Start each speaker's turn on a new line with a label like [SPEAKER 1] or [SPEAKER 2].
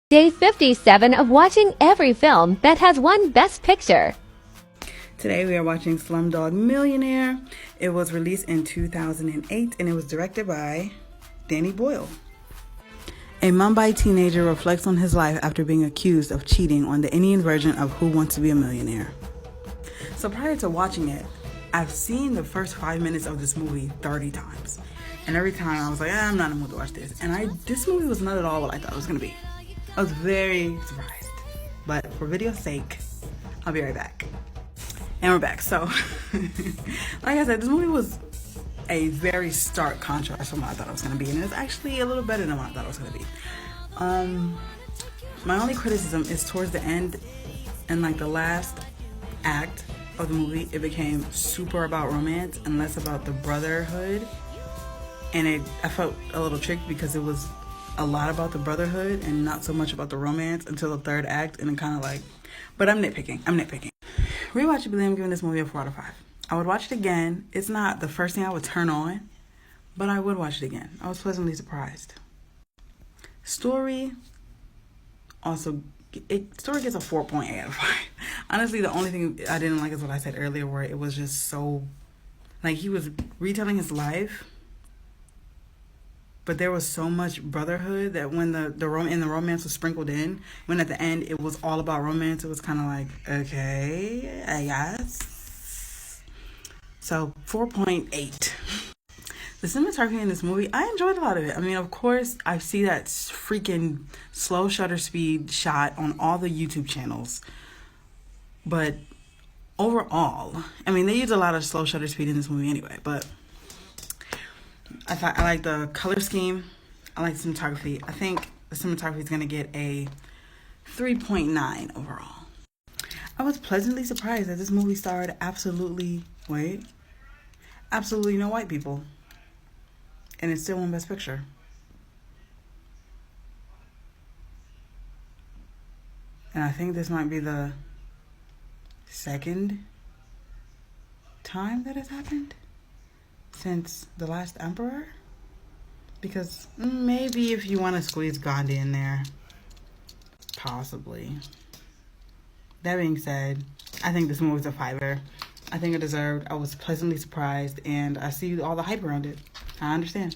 [SPEAKER 1] Day 57 of watching every film that has won Best Picture.
[SPEAKER 2] Today we are watching Slumdog Millionaire. It was released in 2008 and it was directed by Danny Boyle. A Mumbai teenager reflects on his life after being accused of cheating on the Indian version of Who Wants to Be a Millionaire. So prior to watching it, I've seen the first 5 minutes of this movie 30 times. And every time I was like, I'm not in the mood to watch this. And this movie was not at all what I thought it was going to be. I was very surprised. But for video's sake, I'll be right back. And we're back. So, like I said, this movie was a very stark contrast from what I thought it was going to be. And it's actually a little better than what I thought it was going to be. My only criticism is towards the end and like the last act of the movie, it became super about romance and less about the brotherhood. And I felt a little tricked because it was a lot about the brotherhood and not so much about the romance until the third act, and it kind of like, but I'm nitpicking. Rewatchability, I'm giving this movie a 4 out of 5. I would watch it again. It's not the first thing I would turn on, but I would watch it again. I was pleasantly surprised. Story gets a 4.8 out of 5. Honestly, the only thing I didn't like is what I said earlier, where it was just so, like, he was retelling his life, but there was so much brotherhood that when the romance was sprinkled in, when at the end it was all about romance, it was kind of like, okay, I guess. So 4.8. The cinematography in this movie, I enjoyed a lot of it. I mean, of course, I see that freaking slow shutter speed shot on all the YouTube channels. But overall, I mean, they use a lot of slow shutter speed in this movie anyway, but I like the color scheme. I like the cinematography. I think the cinematography is going to get a 3.9 overall. I was pleasantly surprised that this movie starred absolutely no white people. And it still won Best Picture. And I think this might be the second time that has happened since The Last Emperor. Because maybe if you want to squeeze Gandhi in there, possibly. That being said, I think this movie's a 5er. I think it deserved. I was pleasantly surprised, and I see all the hype around it. I understand.